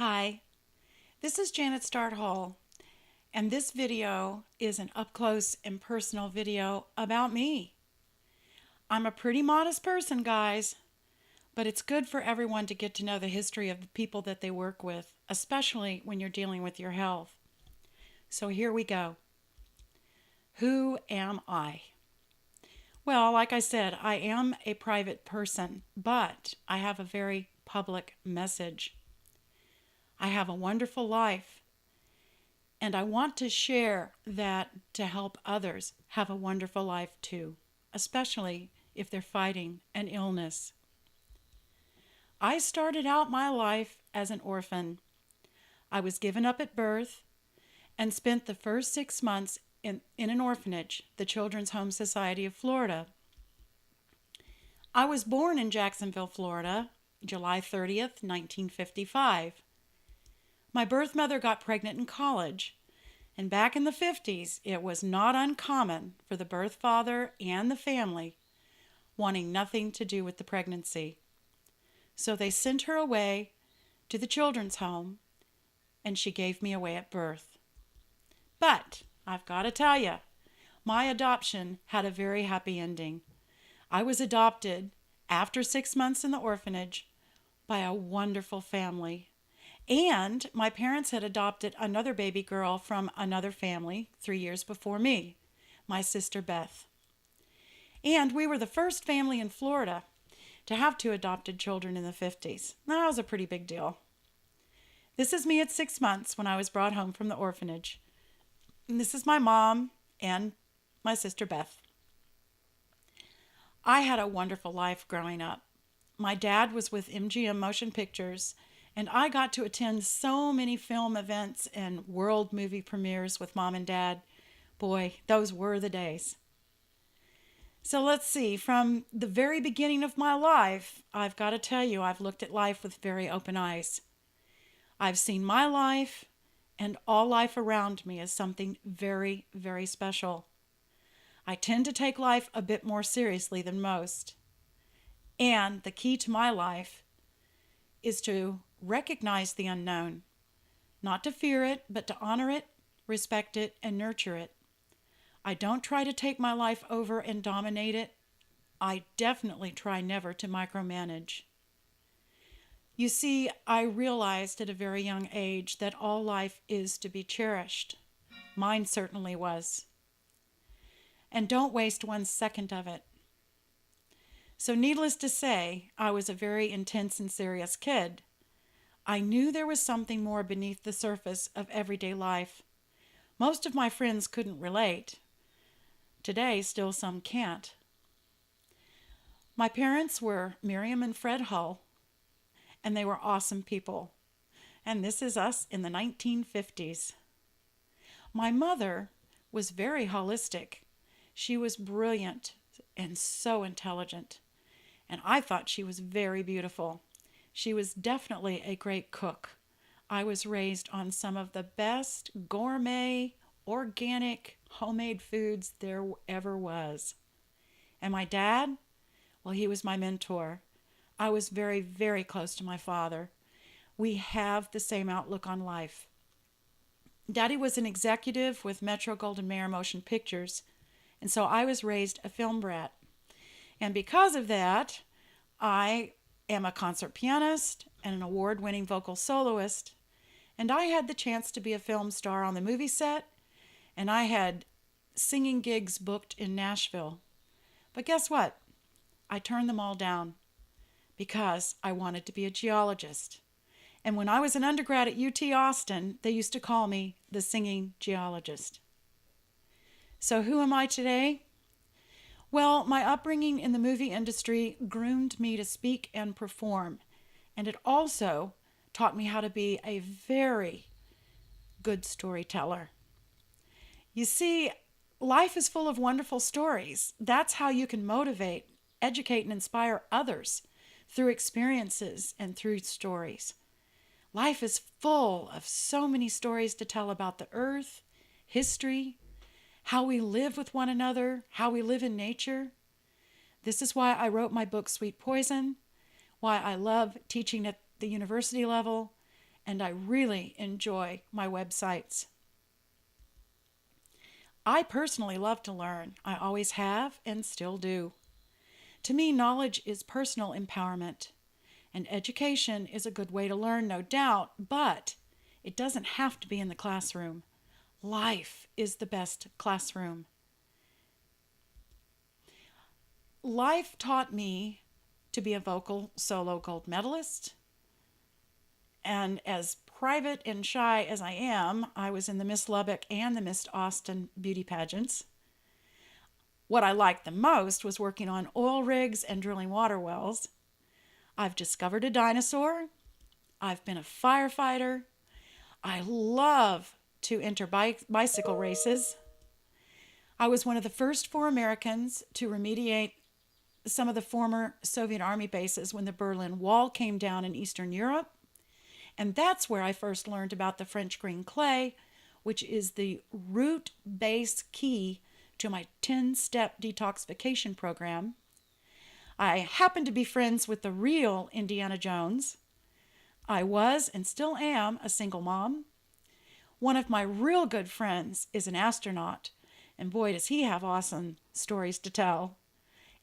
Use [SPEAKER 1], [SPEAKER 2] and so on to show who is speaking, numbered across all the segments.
[SPEAKER 1] Hi, this is Janet Starr Hull, and this video is an up-close and personal video about me. I'm a pretty modest person, guys, but it's good for everyone to get to know the history of the people that they work with, especially when you're dealing with your health. So here we go. Who am I? Well, like I said, I am a private person, but I have a very public message. I have a wonderful life. And I want to share that to help others have a wonderful life too, especially if they're fighting an illness. I started out my life as an orphan. I was given up at birth and spent the first 6 months in an orphanage, the Children's Home Society of Florida. I was born in Jacksonville, Florida, July 30th, 1955. My birth mother got pregnant in college, and back in the 50s, it was not uncommon for the birth father and the family wanting nothing to do with the pregnancy. So they sent her away to the children's home, and she gave me away at birth. But I've got to tell you, my adoption had a very happy ending. I was adopted after 6 months in the orphanage by a wonderful family. And my parents had adopted another baby girl from another family 3 years before me, my sister Beth. And we were the first family in Florida to have two adopted children in the 50s. That was a pretty big deal. This is me at 6 months when I was brought home from the orphanage. And this is my mom and my sister Beth. I had a wonderful life growing up. My dad was with MGM Motion Pictures, and I got to attend so many film events and world movie premieres with Mom and Dad. Boy, those were the days. So let's see, from the very beginning of my life, I've got to tell you, I've looked at life with very open eyes. I've seen my life and all life around me as something very, very special. I tend to take life a bit more seriously than most. And the key to my life is to recognize the unknown, not to fear it, but to honor it, respect it, and nurture it. I don't try to take my life over and dominate it. I definitely try never to micromanage. You see, I realized at a very young age that all life is to be cherished. Mine certainly was. And don't waste 1 second of it. So needless to say, I was a very intense and serious kid. I knew there was something more beneath the surface of everyday life. Most of my friends couldn't relate. Today, still some can't. My parents were Miriam and Fred Hull, and they were awesome people. And this is us in the 1950s. My mother was very holistic. She was brilliant and so intelligent, and I thought she was very beautiful. She was definitely a great cook. I was raised on some of the best gourmet, organic, homemade foods there ever was. And my dad, well, he was my mentor. I was very, very close to my father. We have the same outlook on life. Daddy was an executive with Metro-Goldwyn-Mayer Motion Pictures, and so I was raised a film brat. And because of that, I am a concert pianist and an award-winning vocal soloist, and I had the chance to be a film star on the movie set, and I had singing gigs booked in Nashville. But guess what? I turned them all down because I wanted to be a geologist. And when I was an undergrad at UT Austin, they used to call me the singing geologist. So who am I today? Well, my upbringing in the movie industry groomed me to speak and perform, and it also taught me how to be a very good storyteller. You see, life is full of wonderful stories. That's how you can motivate, educate, and inspire others through experiences and through stories. Life is full of so many stories to tell about the earth, history, how we live with one another, how we live in nature. This is why I wrote my book, Sweet Poison, why I love teaching at the university level, and I really enjoy my websites. I personally love to learn. I always have and still do. To me, knowledge is personal empowerment, and education is a good way to learn, no doubt, but it doesn't have to be in the classroom. Life is the best classroom. Life taught me to be a vocal solo gold medalist, and as private and shy as I am, I was in the Miss Lubbock and the Miss Austin beauty pageants. What I liked the most was working on oil rigs and drilling water wells. I've discovered a dinosaur. I've been a firefighter. I love to enter bicycle races. I was one of the first 4 Americans to remediate some of the former Soviet Army bases when the Berlin Wall came down in Eastern Europe. And that's where I first learned about the French green clay, which is the root base key to my 10-step detoxification program. I happen to be friends with the real Indiana Jones. I was and still am a single mom. One of my real good friends is an astronaut, and boy, does he have awesome stories to tell.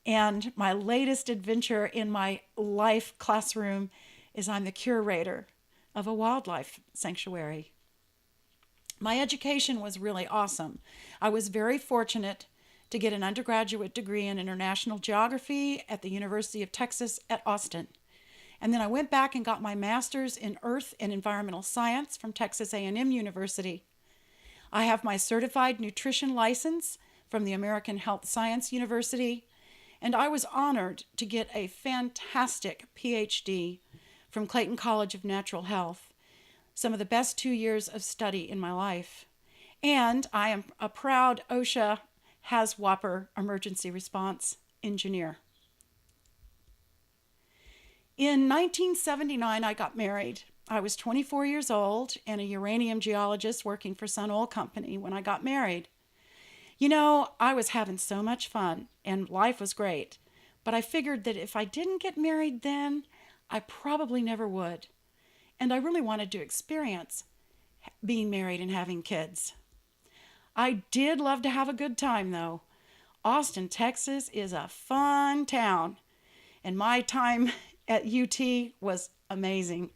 [SPEAKER 1] And my latest adventure in my life classroom is I'm the curator of a wildlife sanctuary. My education was really awesome. I was very fortunate to get an undergraduate degree in international geography at the University of Texas at Austin. And then I went back and got my master's in earth and environmental science from Texas A&M University. I have my certified nutrition license from the American Health Science University, and I was honored to get a fantastic PhD from Clayton College of Natural Health, some of the best 2 years of study in my life. And I am a proud OSHA HAZWOPER emergency response engineer. In 1979, I got married. I was 24 years old and a uranium geologist working for Sun Oil Company when I got married. You know, I was having so much fun and life was great, but I figured that if I didn't get married then, I probably never would. And I really wanted to experience being married and having kids. I did love to have a good time, though. Austin, Texas is a fun town, and my time at UT was amazing.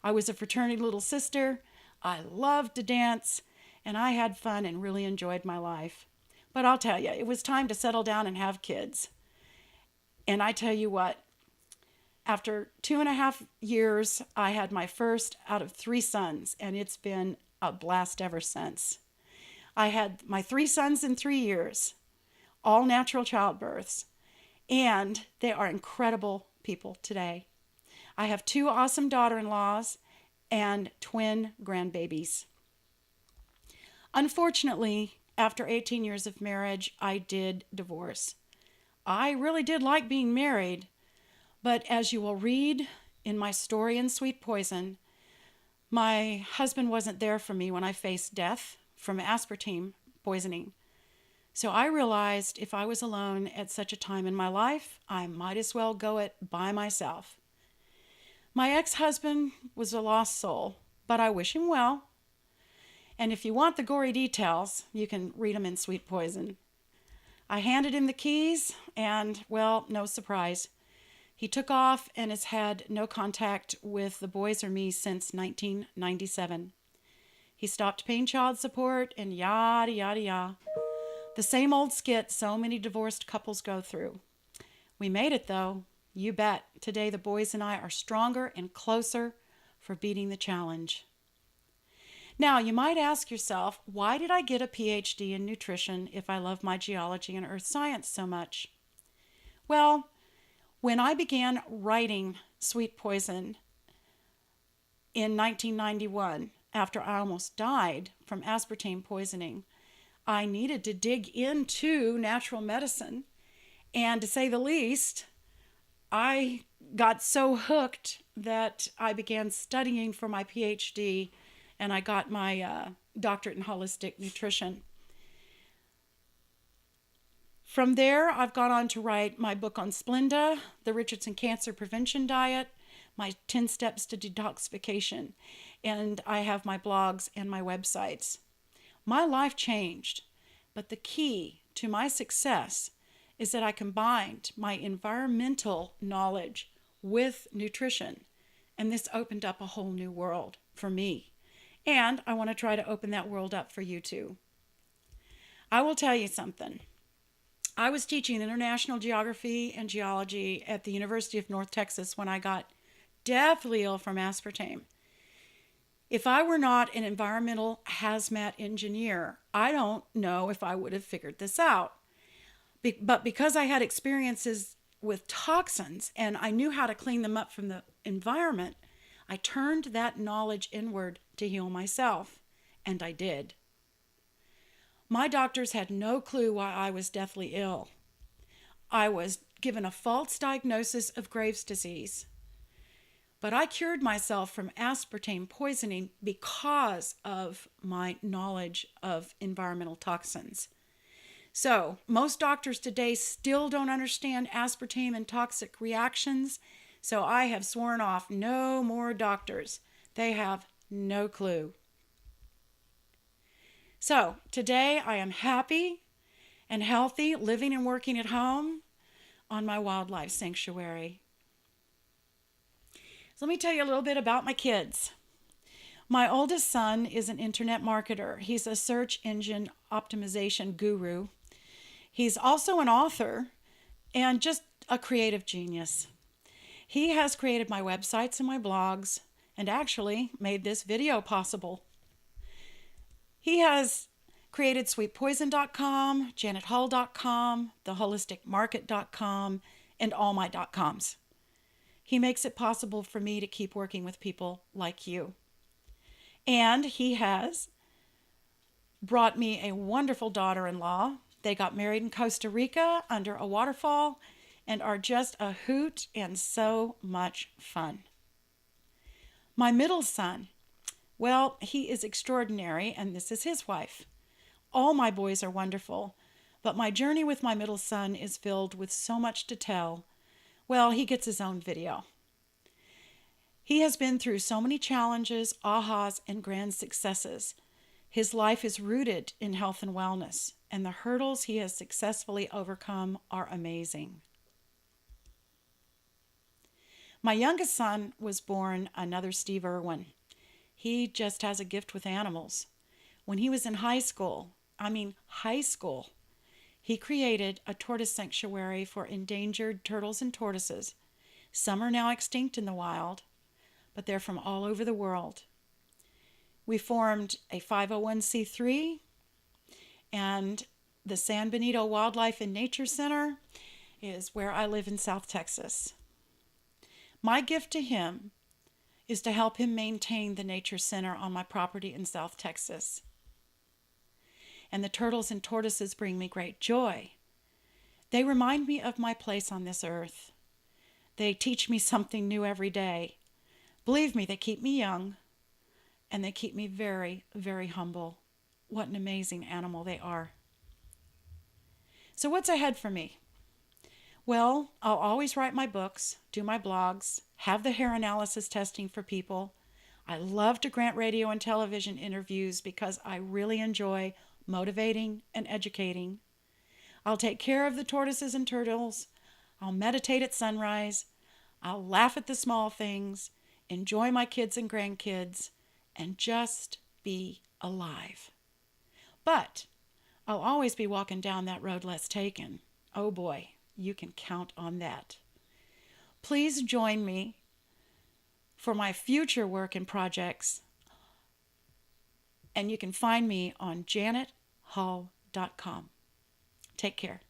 [SPEAKER 1] I was a fraternity little sister. I loved to dance, and I had fun and really enjoyed my life. But I'll tell you, it was time to settle down and have kids. And I tell you what, after 2.5 years, I had my first out of 3 sons, and it's been a blast ever since. I had my 3 sons in 3 years, all natural childbirths, and they are incredible people today. I have 2 awesome daughter-in-laws and twin grandbabies. Unfortunately, after 18 years of marriage, I did divorce. I really did like being married, but as you will read in my story in Sweet Poison, my husband wasn't there for me when I faced death from aspartame poisoning. So I realized if I was alone at such a time in my life, I might as well go it by myself. My ex-husband was a lost soul, but I wish him well. And if you want the gory details, you can read them in Sweet Poison. I handed him the keys, and, well, no surprise. He took off and has had no contact with the boys or me since 1997. He stopped paying child support and yada, yada, yada. The same old skit so many divorced couples go through. We made it, though. You bet. Today the boys and I are stronger and closer for beating the challenge. Now, you might ask yourself, why did I get a PhD in nutrition if I love my geology and earth science so much? Well, when I began writing Sweet Poison in 1991, after I almost died from aspartame poisoning, I needed to dig into natural medicine. And to say the least, I got so hooked that I began studying for my PhD, and I got my doctorate in holistic nutrition. From there, I've gone on to write my book on Splenda, the Richardson Cancer Prevention Diet, my 10 steps to detoxification, and I have my blogs and my websites. My life changed, but the key to my success is that I combined my environmental knowledge with nutrition, and this opened up a whole new world for me. And I want to try to open that world up for you too. I will tell you something. I was teaching international geography and geology at the University of North Texas when I got deathly ill from aspartame. If I were not an environmental hazmat engineer, I don't know if I would have figured this out. But because I had experiences with toxins and I knew how to clean them up from the environment, I turned that knowledge inward to heal myself, and I did. My doctors had no clue why I was deathly ill. I was given a false diagnosis of Graves' disease. But I cured myself from aspartame poisoning because of my knowledge of environmental toxins. So, most doctors today still don't understand aspartame and toxic reactions, so I have sworn off no more doctors. They have no clue. So, today I am happy and healthy, living and working at home on my wildlife sanctuary. So let me tell you a little bit about my kids. My oldest son is an internet marketer. He's a search engine optimization guru. He's also an author and just a creative genius. He has created my websites and my blogs and actually made this video possible. He has created sweetpoison.com, janethull.com, theholisticmarket.com, and all my .coms. He makes it possible for me to keep working with people like you. And he has brought me a wonderful daughter-in-law. They got married in Costa Rica under a waterfall and are just a hoot and so much fun. My middle son, well, he is extraordinary, and this is his wife. All my boys are wonderful, but my journey with my middle son is filled with so much to tell. Well, he gets his own video. He has been through so many challenges, ahas, and grand successes. His life is rooted in health and wellness, and the hurdles he has successfully overcome are amazing. My youngest son was born another Steve Irwin. He just has a gift with animals. When he was in high school, he created a tortoise sanctuary for endangered turtles and tortoises. Some are now extinct in the wild, but they're from all over the world. We formed a 501c3, and the San Benito Wildlife and Nature Center is where I live in South Texas. My gift to him is to help him maintain the Nature Center on my property in South Texas. And the turtles and tortoises bring me great joy. They remind me of my place on this earth. They teach me something new every day. Believe me, they keep me young, and they keep me very, very humble. What an amazing animal they are. So what's ahead for me? Well, I'll always write my books, do my blogs, have the hair analysis testing for people. I love to grant radio and television interviews because I really enjoy motivating and educating. I'll take care of the tortoises and turtles. I'll meditate at sunrise. I'll laugh at the small things, enjoy my kids and grandkids, and just be alive. But I'll always be walking down that road less taken. Oh boy, you can count on that. Please join me for my future work and projects, and you can find me on janethull.com. Take care.